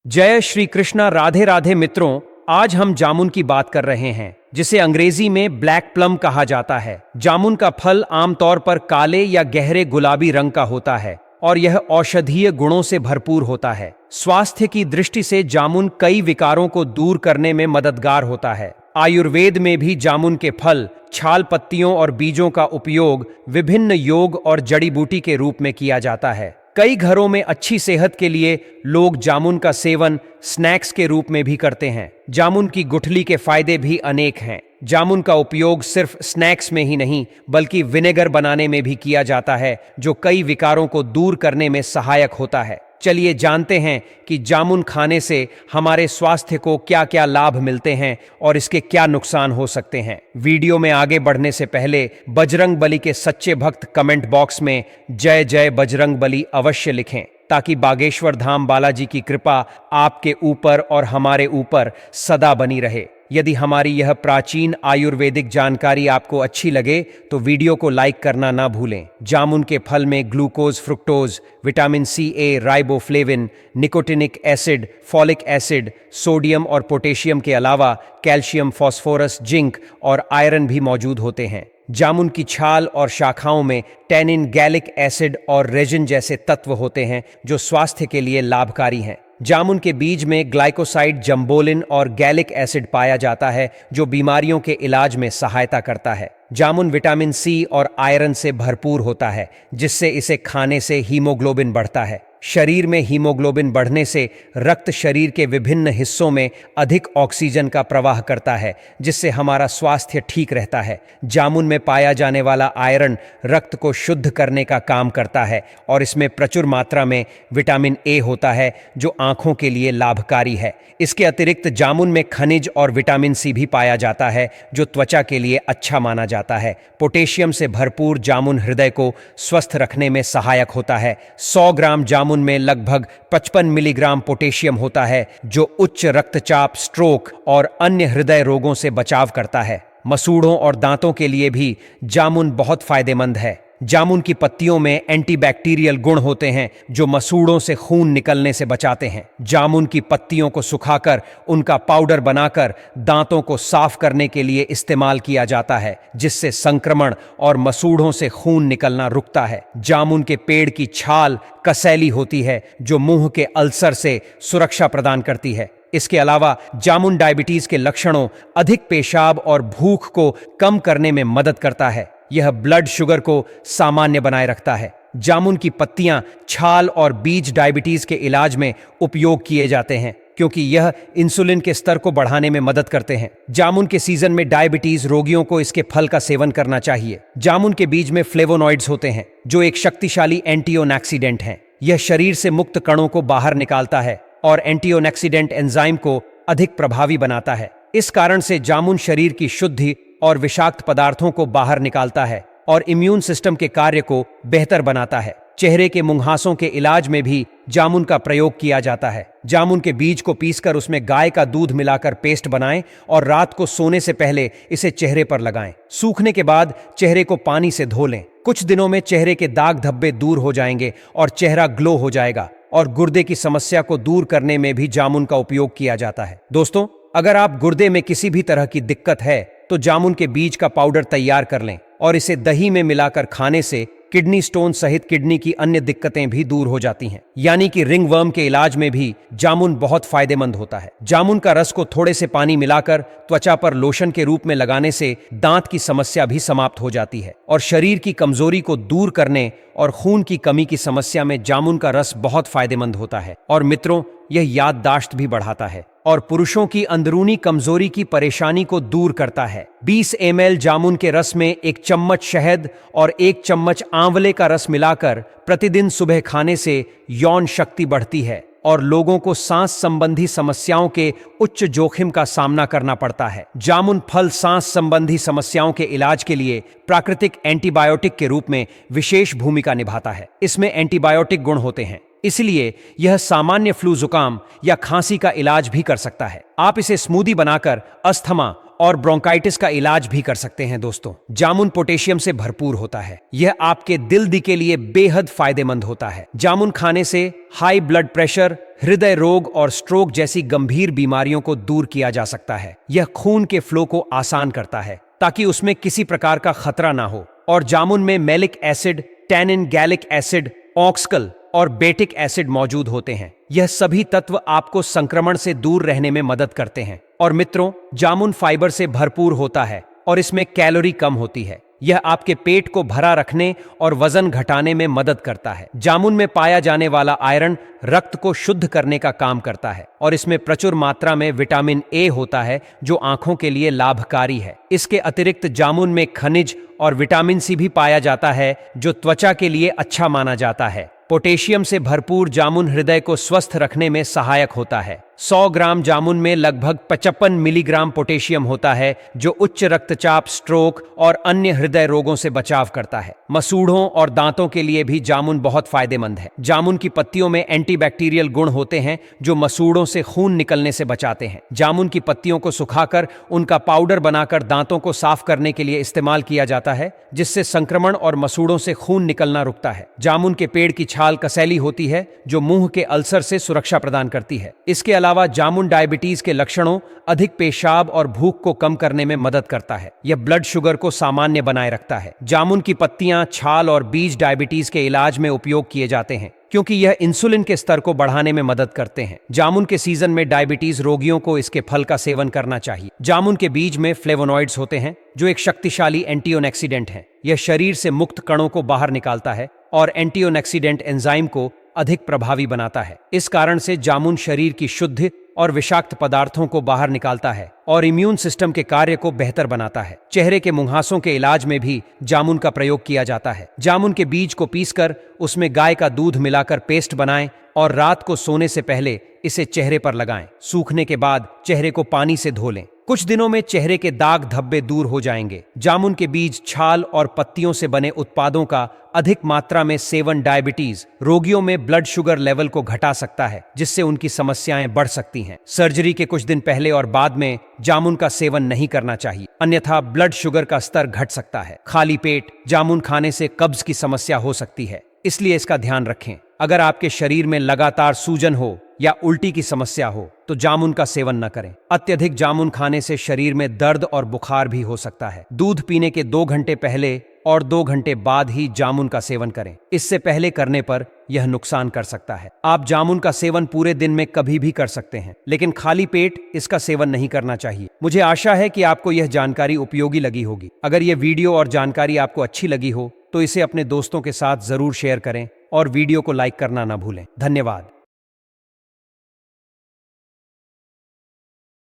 जय श्री कृष्णा। राधे राधे मित्रों, आज हम जामुन की बात कर रहे हैं जिसे अंग्रेजी में ब्लैक प्लम कहा जाता है। जामुन का फल आमतौर पर काले या गहरे गुलाबी रंग का होता है और यह औषधीय गुणों से भरपूर होता है। स्वास्थ्य की दृष्टि से जामुन कई विकारों को दूर करने में मददगार होता है। आयुर्वेद में भी जामुन के फल, छाल, पत्तियों और बीजों का उपयोग विभिन्न योग और जड़ी बूटी के रूप में किया जाता है। कई घरों में अच्छी सेहत के लिए लोग जामुन का सेवन स्नैक्स के रूप में भी करते हैं। जामुन की गुठली के फायदे भी अनेक हैं। जामुन का उपयोग सिर्फ स्नैक्स में ही नहीं बल्कि विनेगर बनाने में भी किया जाता है, जो कई विकारों को दूर करने में सहायक होता है। चलिए जानते हैं कि जामुन खाने से हमारे स्वास्थ्य को क्या क्या लाभ मिलते हैं और इसके क्या नुकसान हो सकते हैं। वीडियो में आगे बढ़ने से पहले बजरंग बली के सच्चे भक्त कमेंट बॉक्स में जय जय बजरंग बली अवश्य लिखें, ताकि बागेश्वर धाम बालाजी की कृपा आपके ऊपर और हमारे ऊपर सदा बनी रहे। यदि हमारी यह प्राचीन आयुर्वेदिक जानकारी आपको अच्छी लगे तो वीडियो को लाइक करना ना भूलें। जामुन के फल में glucose, fructose, vitamin C A, riboflavin, nicotinic acid, folic acid, sodium और पोटेशियम के अलावा कैल्शियम, फास्फोरस, जिंक और आयरन भी मौजूद होते हैं। जामुन की छाल और शाखाओं में टैनिन, गैलिक एसिड और रेजिन जैसे तत्व होते हैं जो स्वास्थ्य के लिए लाभकारी हैं। जामुन के बीज में ग्लाइकोसाइड, जंबोलिन और गैलिक एसिड पाया जाता है जो बीमारियों के इलाज में सहायता करता है। जामुन विटामिन सी और आयरन से भरपूर होता है, जिससे इसे खाने से हीमोग्लोबिन बढ़ता है। शरीर में हीमोग्लोबिन बढ़ने से रक्त शरीर के विभिन्न हिस्सों में अधिक ऑक्सीजन का प्रवाह करता है, जिससे हमारा स्वास्थ्य ठीक रहता है। जामुन में पाया जाने वाला आयरन रक्त को शुद्ध करने का काम करता है और इसमें प्रचुर मात्रा में विटामिन ए होता है जो आंखों के लिए लाभकारी है। इसके अतिरिक्त जामुन में खनिज और विटामिन सी भी पाया जाता है जो त्वचा के लिए अच्छा माना जाता है। पोटेशियम से भरपूर जामुन हृदय को स्वस्थ रखने में सहायक होता है। 100 ग्राम जामुन में लगभग 55 मिलीग्राम पोटेशियम होता है जो उच्च रक्तचाप, स्ट्रोक और अन्य हृदय रोगों से बचाव करता है। मसूड़ों और दांतों के लिए भी जामुन बहुत फायदेमंद है। जामुन की पत्तियों में एंटीबैक्टीरियल गुण होते हैं जो मसूड़ों से खून निकलने से बचाते हैं। जामुन की पत्तियों को सुखाकर उनका पाउडर बनाकर दांतों को साफ करने के लिए इस्तेमाल किया जाता है, जिससे संक्रमण और मसूड़ों से खून निकलना रुकता है। जामुन के पेड़ की छाल कसैली होती है जो मुंह के अल्सर से सुरक्षा प्रदान करती है। इसके अलावा जामुन डायबिटीज के लक्षणों, अधिक पेशाब और भूख को कम करने में मदद करता है। यह ब्लड शुगर को सामान्य बनाए रखता है। जामुन की पत्तियां, छाल और बीज डायबिटीज के इलाज में उपयोग किए जाते हैं क्योंकि यह इंसुलिन के स्तर को बढ़ाने में मदद करते हैं। जामुन के सीजन में डायबिटीज रोगियों को इसके फल का सेवन करना चाहिए। जामुन के बीज में फ्लेवोनॉइड्स होते हैं जो एक शक्तिशाली एंटीऑक्सीडेंट हैं। यह शरीर से मुक्त कणों को बाहर निकालता है और एंटीऑक्सीडेंट एंजाइम को अधिक प्रभावी बनाता है। इस कारण से जामुन शरीर की शुद्धि और विषाक्त पदार्थों को बाहर निकालता है और इम्यून सिस्टम के कार्य को बेहतर बनाता है। चेहरे के मुंहासों के इलाज में भी जामुन का प्रयोग किया जाता है। जामुन के बीज को पीसकर उसमें गाय का दूध मिलाकर पेस्ट बनाएं और रात को सोने से पहले इसे चेहरे पर लगाएं। सूखने के बाद चेहरे को पानी से धो लें। कुछ दिनों में चेहरे के दाग धब्बे दूर हो जाएंगे और चेहरा ग्लो हो जाएगा। और गुर्दे की समस्या को दूर करने में भी जामुन का उपयोग किया जाता है। दोस्तों, अगर आप गुर्दे में किसी भी तरह की दिक्कत है तो जामुन के बीज का पाउडर तैयार कर लें और इसे दही में मिलाकर खाने से किडनी स्टोन सहित किडनी की अन्य दिक्कतें भी दूर हो जाती हैं। यानी कि रिंगवर्म के इलाज में भी जामुन बहुत फायदेमंद होता है। जामुन का रस को थोड़े से पानी मिलाकर त्वचा पर लोशन के रूप में लगाने से दांत की समस्या भी समाप्त हो जाती है और शरीर की कमजोरी को दूर करने और खून की कमी की समस्या में जामुन का रस बहुत फायदेमंद होता है। और मित्रों, यह याददाश्त भी बढ़ाता है और पुरुषों की अंदरूनी कमजोरी की परेशानी को दूर करता है। 20 ml जामुन के रस में 1 चम्मच शहद और 1 चम्मच आंवले का रस मिलाकर प्रतिदिन सुबह खाने से यौन शक्ति बढ़ती है और लोगों को सांस संबंधी समस्याओं के उच्च जोखिम का सामना करना पड़ता है। जामुन फल सांस संबंधी समस्याओं के इलाज के लिए प्राकृतिक एंटीबायोटिक के रूप में विशेष भूमिका निभाता है। इसमें एंटीबायोटिक गुण होते हैं, इसलिए यह सामान्य फ्लू, जुकाम या खांसी का इलाज भी कर सकता है। आप इसे स्मूदी बनाकर अस्थमा और ब्रोंकाइटिस का इलाज भी कर सकते हैं दोस्तों। जामुन पोटेशियम से भरपूर होता है। यह आपके दिल के लिए बेहद फायदेमंद होता है। जामुन खाने से हाई ब्लड प्रेशर, हृदय रोग और स्ट्रोक जैसी गंभीर बीमारियों को दूर किया जा सकता है। यह खून के फ्लो को आसान करता है ताकि उसमें किसी प्रकार का खतरा ना हो। और जामुन में malic acid, tannin, gallic acid, oxalic और बेटिक एसिड मौजूद होते हैं। यह सभी तत्व आपको संक्रमण से दूर रहने में मदद करते हैं। और मित्रों, जामुन फाइबर से भरपूर होता है और इसमें कैलोरी कम होती है। यह आपके पेट को भरा रखने और वजन घटाने में मदद करता है। जामुन में पाया जाने वाला आयरन रक्त को शुद्ध करने का काम करता है और इसमें प्रचुर मात्रा में विटामिन ए होता है जो आंखों के लिए लाभकारी है। इसके अतिरिक्त जामुन में खनिज और विटामिन सी भी पाया जाता है जो त्वचा के लिए अच्छा माना जाता है। पोटेशियम से भरपूर जामुन हृदय को स्वस्थ रखने में सहायक होता है। 100 ग्राम जामुन में लगभग 55 मिलीग्राम पोटेशियम होता है जो उच्च रक्तचाप, स्ट्रोक और अन्य हृदय रोगों से बचाव करता है। मसूड़ों और दांतों के लिए भी जामुन बहुत फायदेमंद है। जामुन की पत्तियों में एंटीबैक्टीरियल गुण होते हैं जो मसूड़ों से खून निकलने से बचाते हैं। जामुन की पत्तियों को सुखाकर उनका पाउडर बनाकर दांतों को साफ करने के लिए इस्तेमाल किया जाता है, जिससे संक्रमण और मसूड़ों से खून निकलना रुकता है। जामुन के पेड़ की छाल कसैली होती है जो मुंह के अल्सर से सुरक्षा प्रदान करती है। इसके अलावा जामुन डायबिटीज के लक्षणों, अधिक पेशाब और भूख को कम करने में मदद करता है। यह ब्लड शुगर को सामान्य बनाए रखता है। जामुन की पत्तियां, छाल और बीज डायबिटीज के इलाज में उपयोग किए जाते हैं क्योंकि यह इंसुलिन के स्तर को बढ़ाने में मदद करते हैं। जामुन के सीजन में डायबिटीज रोगियों को इसके फल का सेवन करना चाहिए। जामुन के बीज में फ्लेवोनॉइड्स होते हैं जो एक शक्तिशाली एंटीऑक्सीडेंट हैं। यह शरीर से मुक्त कणों को बाहर निकालता है और एंटीऑक्सीडेंट एंजाइम को अधिक प्रभावी बनाता है। इस कारण से जामुन शरीर की शुद्ध और विषाक्त पदार्थों को बाहर निकालता है और इम्यून सिस्टम के कार्य को बेहतर बनाता है। चेहरे के मुंहासों के इलाज में भी जामुन का प्रयोग किया जाता है। जामुन के बीज को पीसकर उसमें गाय का दूध मिलाकर पेस्ट बनाएं और रात को सोने से पहले इसे चेहरे पर लगाएं। सूखने के बाद चेहरे को पानी से धो लें। कुछ दिनों में चेहरे के दाग धब्बे दूर हो जाएंगे। जामुन के बीज, छाल और पत्तियों से बने उत्पादों का अधिक मात्रा में सेवन डायबिटीज रोगियों में ब्लड शुगर लेवल को घटा सकता है, जिससे उनकी समस्याएं बढ़ सकती हैं। सर्जरी के कुछ दिन पहले और बाद में जामुन का सेवन नहीं करना चाहिए, अन्यथा ब्लड शुगर का स्तर घट सकता है। खाली पेट जामुन खाने से कब्ज की समस्या हो सकती है, इसलिए इसका ध्यान रखें। अगर आपके शरीर में लगातार सूजन हो या उल्टी की समस्या हो तो जामुन का सेवन न करें। अत्यधिक जामुन खाने से शरीर में दर्द और बुखार भी हो सकता है। दूध पीने के 2 घंटे पहले और 2 घंटे बाद ही जामुन का सेवन करें। इससे पहले करने पर यह नुकसान कर सकता है। आप जामुन का सेवन पूरे दिन में कभी भी कर सकते हैं, लेकिन खाली पेट इसका सेवन नहीं करना चाहिए। मुझे आशा है कि आपको यह जानकारी उपयोगी लगी होगी। अगर यह वीडियो और जानकारी आपको अच्छी लगी हो तो इसे अपने दोस्तों के साथ जरूर शेयर करें और वीडियो को लाइक करना ना भूलें। धन्यवाद।